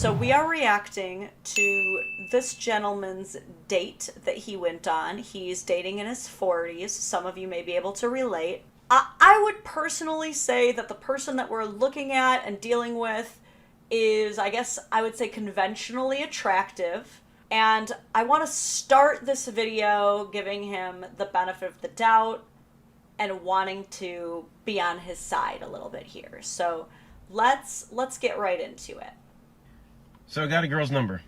So we are reacting to this gentleman's date that he went on. He's dating in his 40s. Some of you may be able to relate. I would personally say that the person that we're looking at and dealing with is, I guess I would say, conventionally attractive. And I want to start this video giving him the benefit of the doubt and wanting to be on his side a little bit here. So let's get right into it. So I got a girl's number.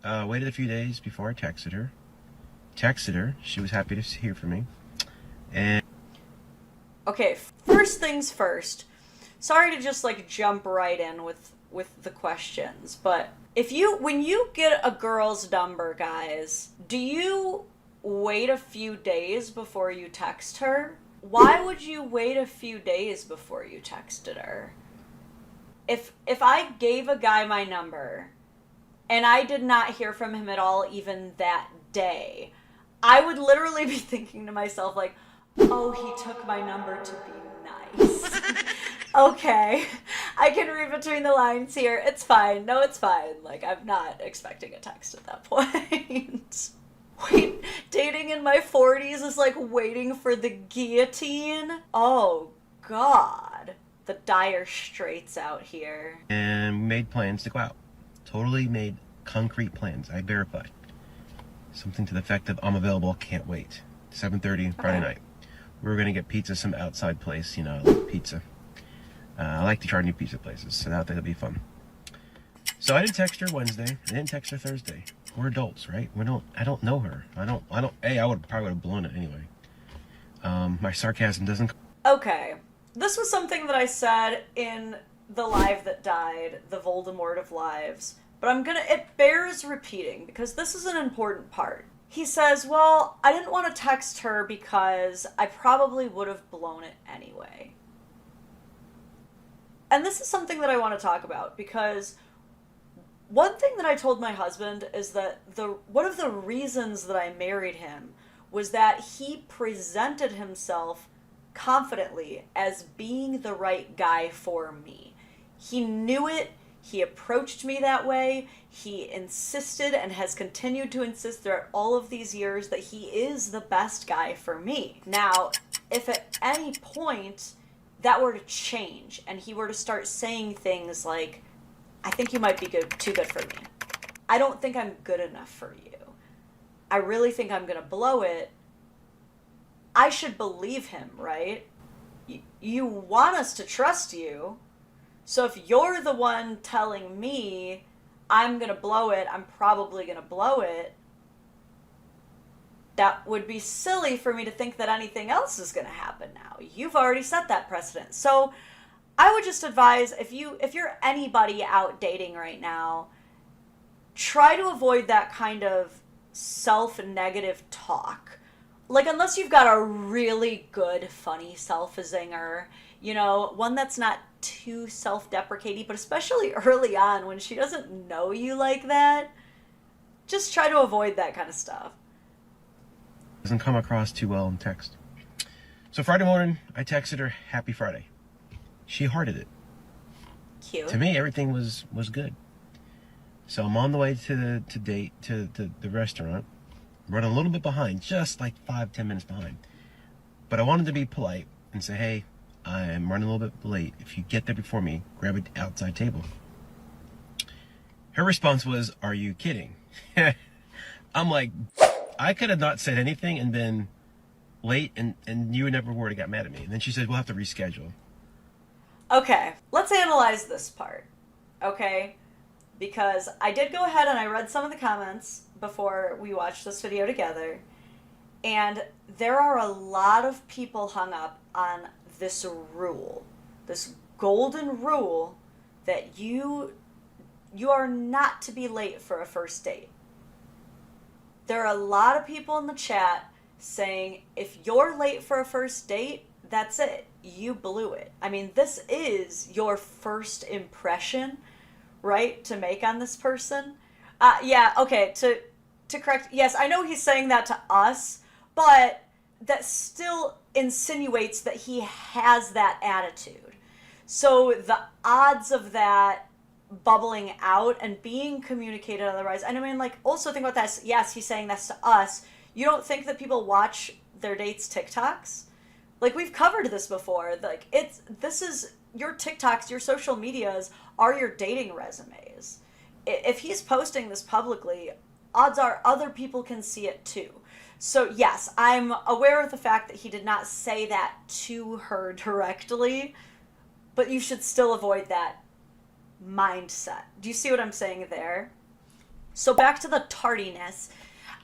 Waited a few days before I texted her. She was happy to hear from me. And okay, first things first. Sorry to just like jump right in with the questions, but when you get a girl's number, guys, do you wait a few days before you text her? Why would you wait a few days before you texted her? If I gave a guy my number and I did not hear from him at all even that day, I would literally be thinking to myself like, oh, he took my number to be nice. Okay, I can read between the lines here. It's fine. No, it's fine. Like, I'm not expecting a text at that point. Wait, dating in my 40s is like waiting for the guillotine? Oh, God. The dire straits out here. And made plans to go out. Totally made concrete plans. I verified. Something to the effect of, I'm available, can't wait. 7:30 Friday night. We were going to get pizza, some outside place, you know, I like pizza. I like to try new pizza places, so that'll be fun. So I didn't text her Wednesday. I didn't text her Thursday. We're adults, right? I don't know her. I probably would have blown it anyway. My sarcasm doesn't... Okay. This was something that I said in the live that died, the Voldemort of lives, but it bears repeating because this is an important part. He says, well, I didn't want to text her because I probably would have blown it anyway. And this is something that I want to talk about because one thing that I told my husband is that one of the reasons that I married him was that he presented himself confidently as being the right guy for me. He knew it. He approached me that way. He insisted and has continued to insist throughout all of these years that he is the best guy for me. Now, if at any point that were to change and he were to start saying things like, I think you might be too good for me. I don't think I'm good enough for you. I really think I'm going to blow it. I should believe him, right? You want us to trust you. So if you're the one telling me I'm going to blow it, I'm probably going to blow it, that would be silly for me to think that anything else is going to happen now. You've already set that precedent. So I would just advise, if you're anybody out dating right now, try to avoid that kind of self-negative talk. Like, unless you've got a really good, funny self-zinger, you know, one that's not too self-deprecating, but especially early on when she doesn't know you like that, just try to avoid that kind of stuff. Doesn't come across too well in text. So Friday morning, I texted her, happy Friday. She hearted it. Cute. To me, everything was good. So I'm on the way to the restaurant. Running a little bit behind, just like 5-10 minutes behind. But I wanted to be polite and say, hey, I'm running a little bit late. If you get there before me, grab an outside table. Her response was, are you kidding? I'm like, I could have not said anything and been late and you never would have got mad at me. And then she said, we'll have to reschedule. Okay, let's analyze this part, okay? Because I did go ahead and I read some of the comments before we watched this video together, and there are a lot of people hung up on this rule, this golden rule that you are not to be late for a first date. There are a lot of people in the chat saying if you're late for a first date, that's it. You blew it. I mean, this is your first impression, right, to make on this person. Yeah, okay, to correct, yes, I know he's saying that to us, but that still insinuates that he has that attitude. So the odds of that bubbling out and being communicated otherwise. And I mean, like, also think about that. Yes, he's saying this to us. You don't think that people watch their dates' TikToks? Like, we've covered this before. Like, this is your TikToks, your social medias are your dating resumes. If he's posting this publicly, odds are other people can see it too. So yes, I'm aware of the fact that he did not say that to her directly, but you should still avoid that mindset. Do you see what I'm saying there? So back to the tardiness.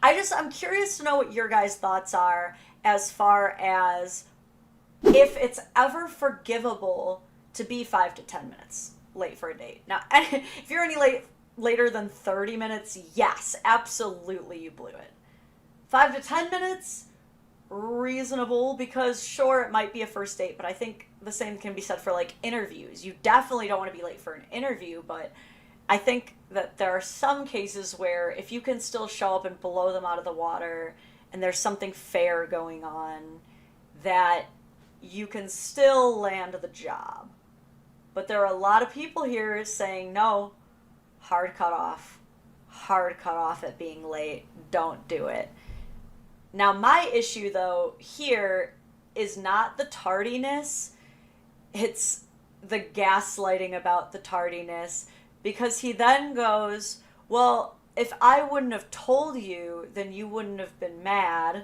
I'm curious to know what your guys' thoughts are as far as if it's ever forgivable to be 5 to 10 minutes late for a date. Now, if you're later than 30 minutes, yes, absolutely you blew it. 5 to 10 minutes, reasonable, because sure, it might be a first date, but I think the same can be said for like interviews. You definitely don't want to be late for an interview, but I think that there are some cases where if you can still show up and blow them out of the water and there's something fair going on, that you can still land the job. But there are a lot of people here saying, no, hard cut off at being late, don't do it. Now, my issue, though, here is not the tardiness, it's the gaslighting about the tardiness, because he then goes, well, if I wouldn't have told you, then you wouldn't have been mad.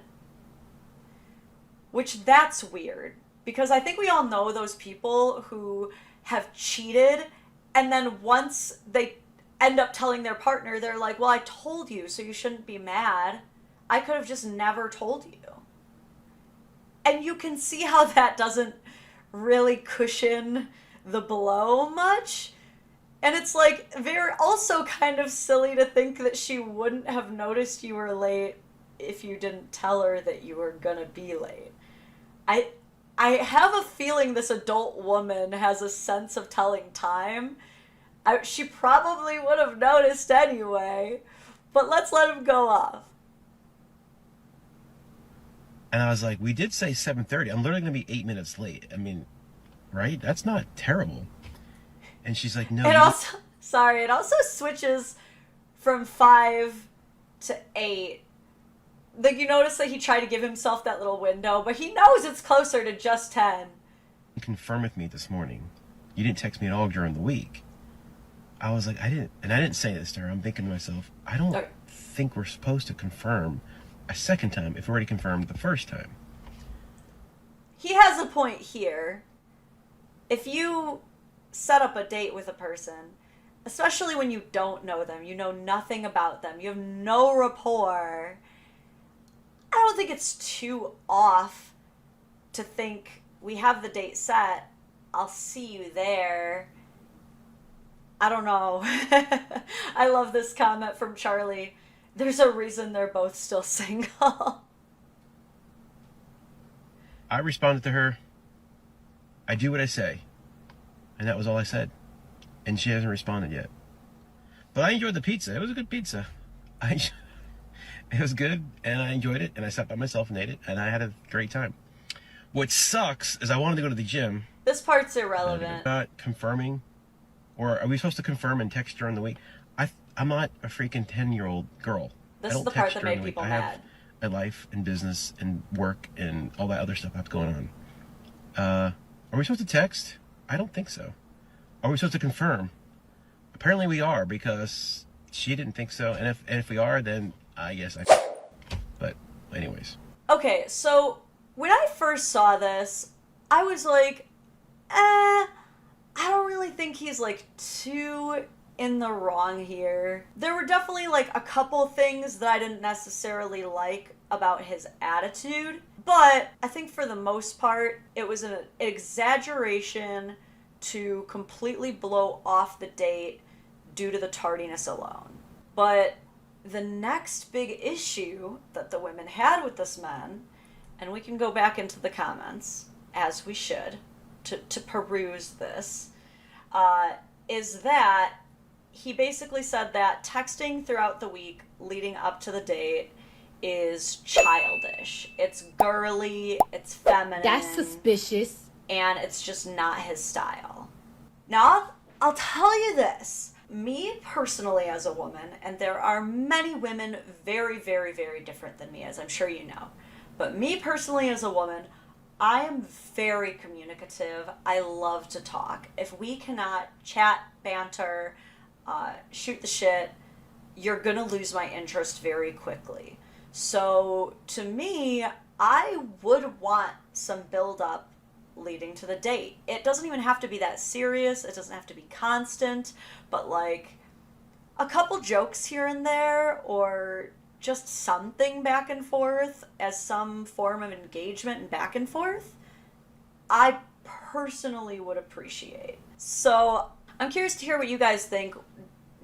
Which, that's weird, because I think we all know those people who have cheated, and then once they end up telling their partner, they're like, well, I told you, so you shouldn't be mad. I could have just never told you. And you can see how that doesn't really cushion the blow much. And it's like, very also kind of silly to think that she wouldn't have noticed you were late if you didn't tell her that you were gonna be late. I have a feeling this adult woman has a sense of telling time. She probably would have noticed anyway, but let's let him go off. And I was like, we did say 7:30. I'm literally going to be 8 minutes late. I mean, right? That's not terrible. And she's like, no. It also switches from 5 to 8. Like, you notice that he tried to give himself that little window, but he knows it's closer to just 10. Confirm with me this morning. You didn't text me at all during the week. I was like, I didn't say this to her. I'm thinking to myself, I don't think we're supposed to confirm a second time if we already confirmed the first time. He has a point here. If you set up a date with a person, especially when you don't know them, you know nothing about them, you have no rapport, I don't think it's too off to think, we have the date set, I'll see you there. I don't know. I love this comment from Charlie. There's a reason they're both still single. I responded to her, I do what I say. And that was all I said. And she hasn't responded yet. But I enjoyed the pizza. It was a good pizza. It was good, and I enjoyed it, and I sat by myself and ate it, and I had a great time. What sucks is I wanted to go to the gym. This part's irrelevant. Not confirming. Or are we supposed to confirm and text during the week? I'm not a freaking 10-year-old girl. This is the part that made people mad. I have a life and business and work and all that other stuff I have going on. Are we supposed to text? I don't think so. Are we supposed to confirm? Apparently we are, because she didn't think so. And if we are, then I guess But anyways. Okay, so when I first saw this, I was like, I don't really think he's like too in the wrong here. There were definitely like a couple things that I didn't necessarily like about his attitude, but I think for the most part, it was an exaggeration to completely blow off the date due to the tardiness alone. But the next big issue that the women had with this man, and we can go back into the comments, as we should, to peruse this, is that he basically said that texting throughout the week leading up to the date is childish. It's girly, it's feminine. That's suspicious. And it's just not his style. Now, I'll tell you this. Me personally as a woman, and there are many women very, very, very different than me, as I'm sure you know, but me personally as a woman, I am very communicative. I love to talk. If we cannot chat, banter, shoot the shit, you're gonna lose my interest very quickly. So to me, I would want some build up leading to the date. It doesn't even have to be that serious, it doesn't have to be constant, but like a couple jokes here and there, or just something back and forth as some form of engagement and back and forth, I personally would appreciate. So I'm curious to hear what you guys think.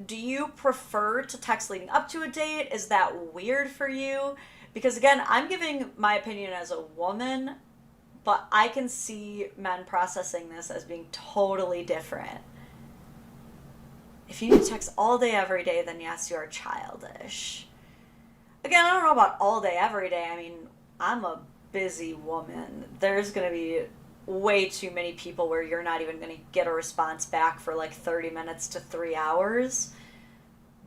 Do you prefer to text leading up to a date? Is that weird for you? Because again, I'm giving my opinion as a woman, but I can see men processing this as being totally different. If you need to text all day, every day, then yes, you're childish. Again, I don't know about all day, every day. I mean, I'm a busy woman. There's going to be way too many people where you're not even going to get a response back for like 30 minutes to 3 hours.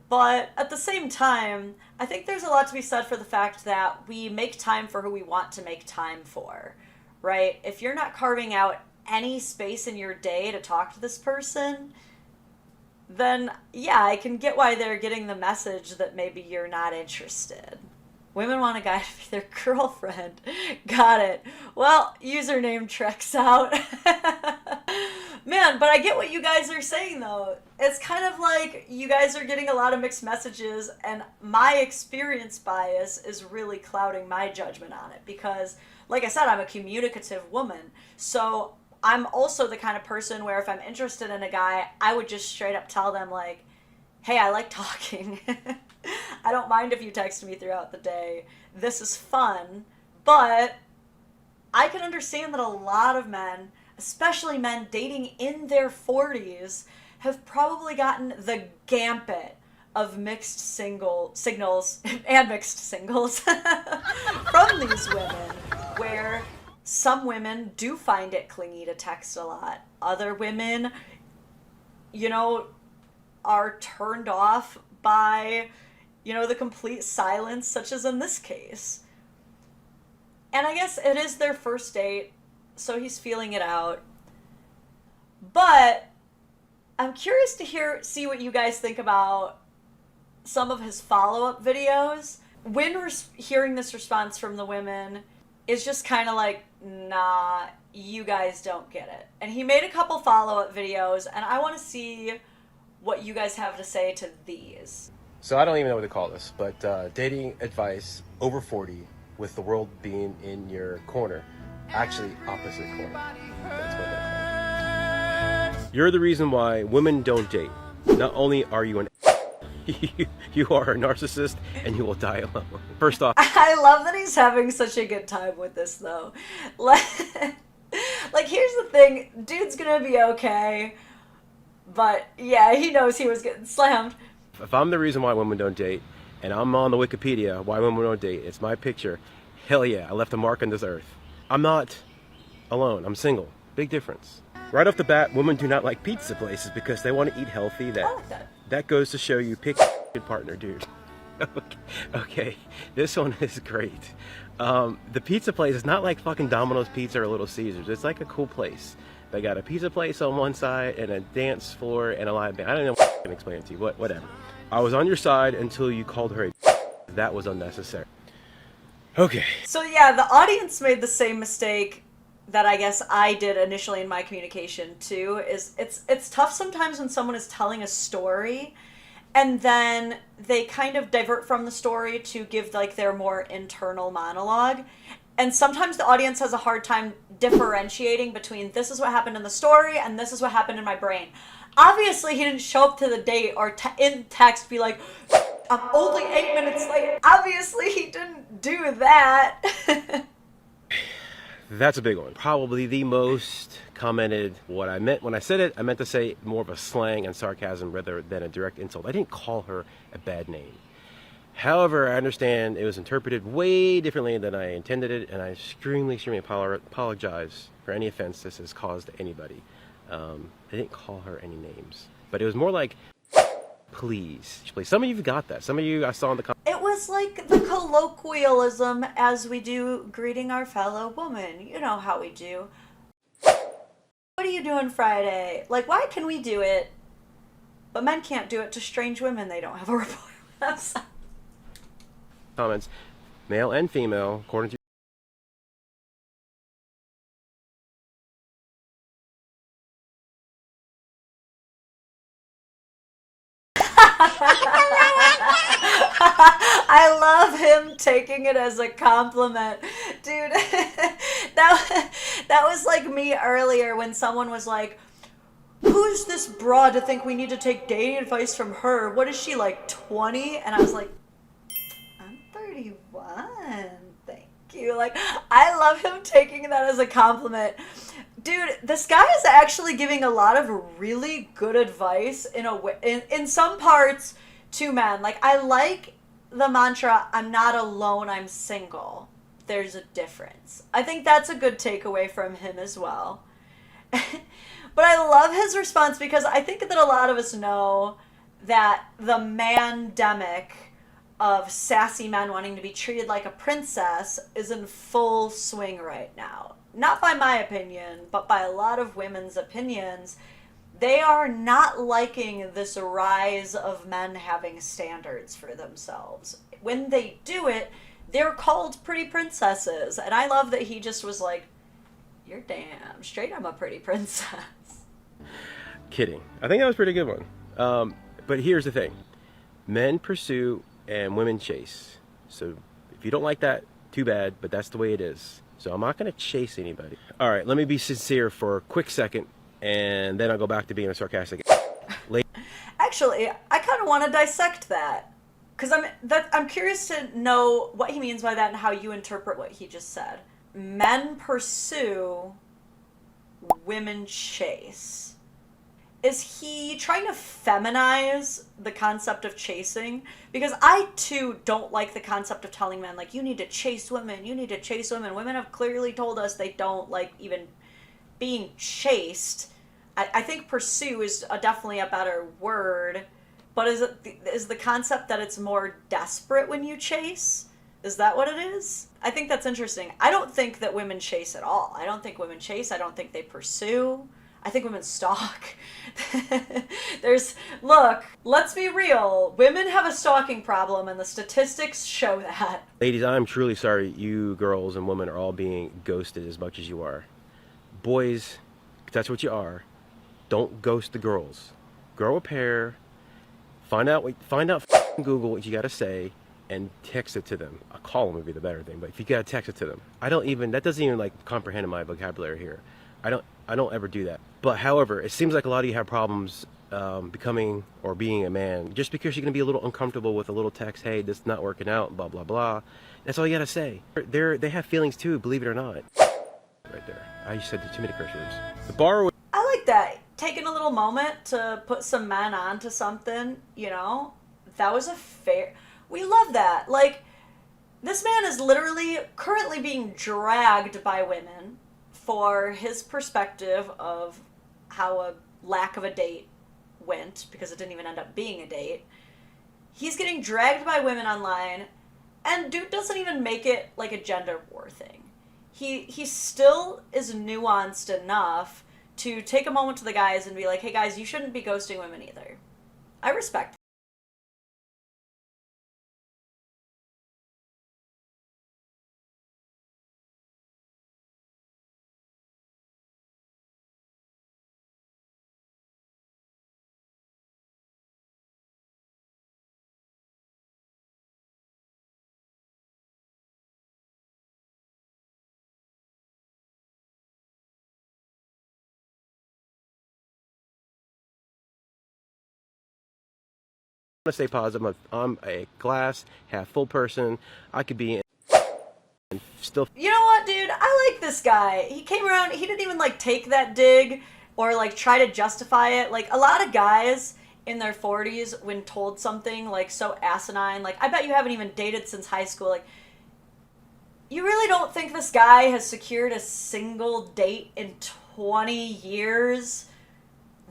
But at the same time, I think there's a lot to be said for the fact that we make time for who we want to make time for, right? If you're not carving out any space in your day to talk to this person, then yeah, I can get why they're getting the message that maybe you're not interested. Women want a guy to be their girlfriend. Got it. Well, username checks out. Man, but I get what you guys are saying though. It's kind of like you guys are getting a lot of mixed messages, and my experience bias is really clouding my judgment on it because, like I said, I'm a communicative woman. So I'm also the kind of person where if I'm interested in a guy, I would just straight up tell them like, hey, I like talking. I don't mind if you text me throughout the day. This is fun. But I can understand that a lot of men, especially men dating in their 40s, have probably gotten the gambit of mixed signals and mixed singles from these women, where some women do find it clingy to text a lot. Other women, you know, are turned off by, you know, the complete silence, such as in this case. And I guess it is their first date, so he's feeling it out. But I'm curious to see what you guys think about some of his follow-up videos. When hearing this response from the women, is just kind of like, nah, you guys don't get it. And he made a couple follow-up videos, and I want to see what you guys have to say to these. So I don't even know what to call this, but dating advice over 40 with the world being in your corner. Actually, opposite corner. That's what they call it. You're the reason why women don't date. Not only are you an you are a narcissist and you will die alone. First off, I love that he's having such a good time with this though. Like here's the thing, dude's gonna be okay, but yeah, he knows he was getting slammed. If I'm the reason why women don't date, and I'm on the Wikipedia why women don't date, it's my picture, hell yeah, I left a mark on this earth. I'm not alone, I'm single. Big difference. Right off the bat, women do not like pizza places because they want to eat healthy. That goes to show you pick a good partner, dude. Okay, this one is great. The pizza place is not like fucking Domino's Pizza or Little Caesars. It's like a cool place. They got a pizza place on one side and a dance floor and a live band. I don't know what I can explain it to you, whatever. I was on your side until you called her a that was unnecessary. Okay. So yeah, the audience made the same mistake that I guess I did initially in my communication too, is it's tough sometimes when someone is telling a story and then they kind of divert from the story to give like their more internal monologue. And sometimes the audience has a hard time differentiating between this is what happened in the story and this is what happened in my brain. Obviously, he didn't show up to the date or in text be like, I'm only 8 minutes late. Obviously, he didn't do that. That's a big one. Probably the most commented. What I meant when I said it, I meant to say more of a slang and sarcasm rather than a direct insult. I didn't call her a bad name. However, I understand it was interpreted way differently than I intended it, and I extremely apologize for any offense this has caused to anybody. I didn't call her any names, but it was more like Please. Some of you've got that. Some of you I saw in the comments. It was like the colloquialism as we do greeting our fellow woman. You know how we do. What are you doing Friday? Like, why can we do it, but men can't do it to strange women they don't have a rapport with? Comments, male and female, according to I love him taking it as a compliment. Dude, that was like me earlier when someone was like, who's this broad to think we need to take dating advice from her? What is she, like 20? And I was like, I'm 31. Thank you. Like, I love him taking that as a compliment. Dude, this guy is actually giving a lot of really good advice in a way, in some parts to men. Like, I like the mantra, I'm not alone, I'm single. There's a difference. I think that's a good takeaway from him as well. But I love his response because I think that a lot of us know that the man-demic of sassy men wanting to be treated like a princess is in full swing right now. Not by my opinion, but by a lot of women's opinions. They are not liking this rise of men having standards for themselves. When they do it, they're called pretty princesses. And I love that he just was like, you're damn straight, I'm a pretty princess. kidding. I think that was a pretty good one. But here's the thing. Men pursue and women chase. So if you don't like that, too bad, but that's the way it is. So I'm not going to chase anybody. All right, let me be sincere for a quick second, and then I'll go back to being a sarcastic. Actually, I kind of want to dissect that. Because I'm curious to know what he means by that and how you interpret what he just said. Men pursue, women chase. Is he trying to feminize the concept of chasing? Because I, too, don't like the concept of telling men, like, you need to chase women, you need to chase women. Women have clearly told us they don't like even being chased. I think pursue is definitely a better word. But is the concept that it's more desperate when you chase? Is that what it is? I think that's interesting. I don't think that women chase at all. I don't think women chase. I don't think they pursue. I think women stalk. Look, let's be real. Women have a stalking problem, and the statistics show that. Ladies, I'm truly sorry you girls and women are all being ghosted as much as you are. Boys, that's what you are. Don't ghost the girls. Grow a pair. Find out Google what you gotta say and text it to them. A call them would be the better thing, but if you gotta text it to them. That doesn't even like comprehend my vocabulary here. I don't ever do that. But however, it seems like a lot of you have problems becoming or being a man just because you're gonna be a little uncomfortable with a little text, hey, this is not working out, blah blah blah. That's all you gotta say. They have feelings too, believe it or not. Right there. I just said too many curse words. The bar. I like that. Taking a little moment to put some men onto something, you know, that was we love that. Like, this man is literally currently being dragged by women for his perspective of how a lack of a date went, because it didn't even end up being a date. He's getting dragged by women online, and dude doesn't even make it like a gender war thing. He still is nuanced enough to take a moment to the guys and be like, hey guys, you shouldn't be ghosting women either. I respect that. To stay positive. I'm a glass half full person. I could be and still. You know what, dude? I like this guy. He came around. He didn't even like take that dig or like try to justify it. Like, a lot of guys in their 40s, when told something like so asinine, like, I bet you haven't even dated since high school. Like, you really don't think this guy has secured a single date in 20 years?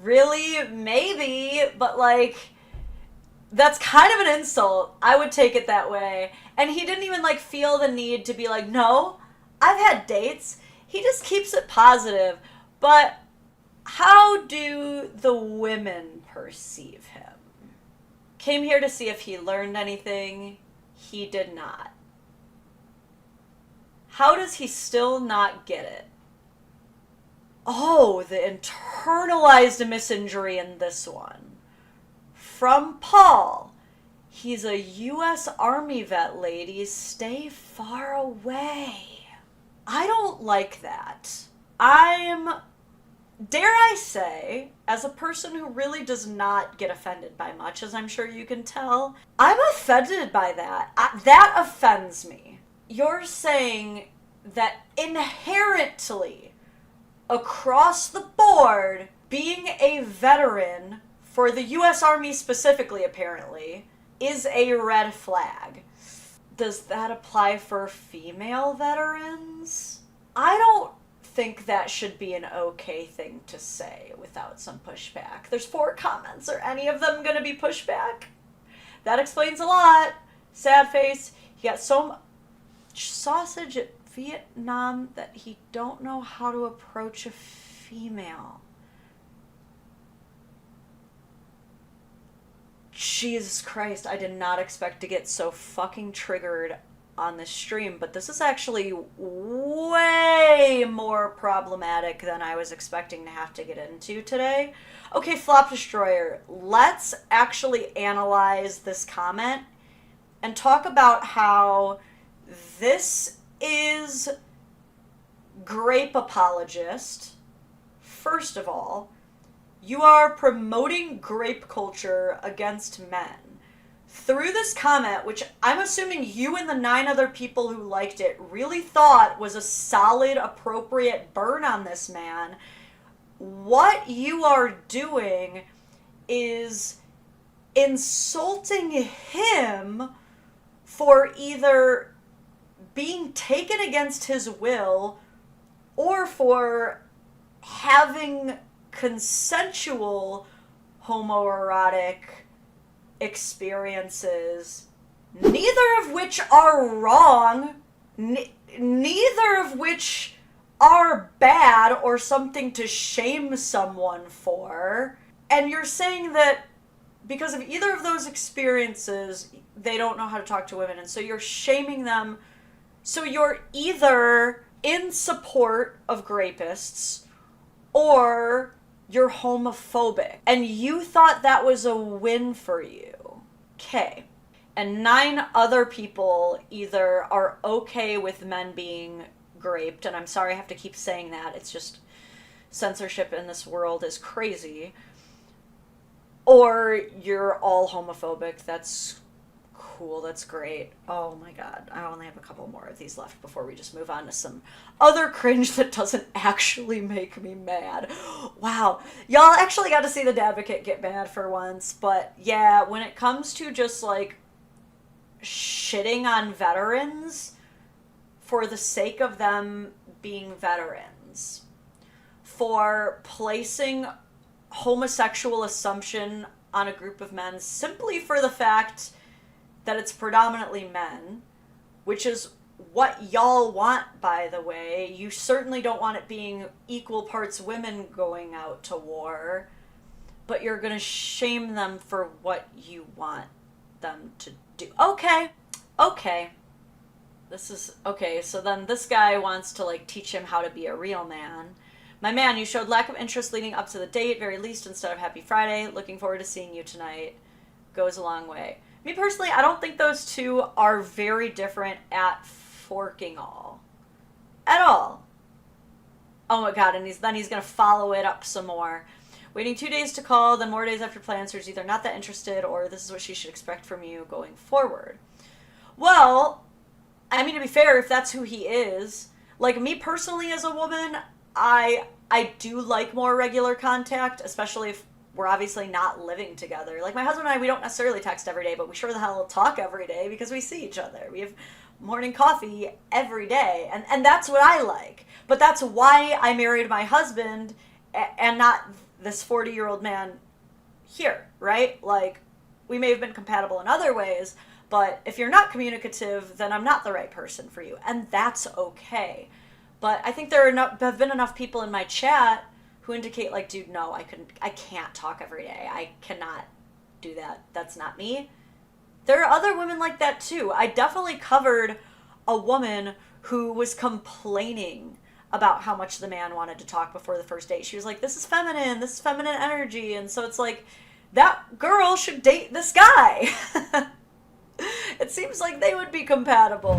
Really? Maybe, but like, That's kind of an insult. I would take it that way. And he didn't even like feel the need to be like, no, I've had dates. He just keeps it positive. But how do the women perceive him? Came here to see if he learned anything. He did not. How does he still not get it? Oh, the internalized misinjury in this one. From Paul. He's a U.S. Army vet, ladies. Stay far away. I don't like that. I'm, dare I say, as a person who really does not get offended by much, as I'm sure you can tell, I'm offended by that. That offends me. You're saying that inherently, across the board, being a veteran, for the U.S. Army specifically, apparently, is a red flag. Does that apply for female veterans? I don't think that should be an okay thing to say without some pushback. There's 4 comments. Are any of them going to be pushback? That explains a lot. Sad face. He got so much sausage at Vietnam that he don't know how to approach a female. Jesus Christ, I did not expect to get so fucking triggered on this stream, but this is actually way more problematic than I was expecting to have to get into today. Okay, Flop Destroyer, let's actually analyze this comment and talk about how this is grape apologist. First of all, you are promoting grape culture against men. Through this comment, which I'm assuming you and the 9 other people who liked it really thought was a solid, appropriate burn on this man, what you are doing is insulting him for either being taken against his will or for having consensual homoerotic experiences, neither of which are wrong, neither of which are bad or something to shame someone for. And you're saying that because of either of those experiences, they don't know how to talk to women, and so you're shaming them. So you're either in support of grapists or you're homophobic. And you thought that was a win for you. Okay. And 9 other people either are okay with men being graped, and I'm sorry I have to keep saying that, it's just censorship in this world is crazy, or you're all homophobic. That's cool, that's great. Oh my god, I only have a couple more of these left before we just move on to some other cringe that doesn't actually make me mad. Wow, y'all actually got to see the Advocate get mad for once, but yeah, when it comes to just like shitting on veterans for the sake of them being veterans, for placing homosexual assumption on a group of men simply for the fact that it's predominantly men, which is what y'all want, by the way. You certainly don't want it being equal parts women going out to war, but you're gonna shame them for what you want them to do. Okay. This is, okay, so then this guy wants to, like, teach him how to be a real man. My man, you showed lack of interest leading up to the date, very least instead of Happy Friday. Looking forward to seeing you tonight. Goes a long way. Me personally, I don't think those two are very different at forking all. At all. Oh my god, and then he's going to follow it up some more. Waiting 2 days to call, then more days after plan answers, either not that interested or this is what she should expect from you going forward. Well, I mean, to be fair, if that's who he is, like me personally as a woman, I do like more regular contact, especially if we're obviously not living together. Like my husband and I, we don't necessarily text every day, but we sure the hell talk every day because we see each other. We have morning coffee every day, and that's what I like. But that's why I married my husband and not this 40-year-old man here, right? Like, we may have been compatible in other ways, but if you're not communicative, then I'm not the right person for you. And that's okay. But I think have been enough people in my chat who indicate like, dude, no, I can't talk every day. I cannot do that. That's not me. There are other women like that too. I definitely covered a woman who was complaining about how much the man wanted to talk before the first date. She was like, this is feminine energy. And so it's like, that girl should date this guy. It seems like they would be compatible.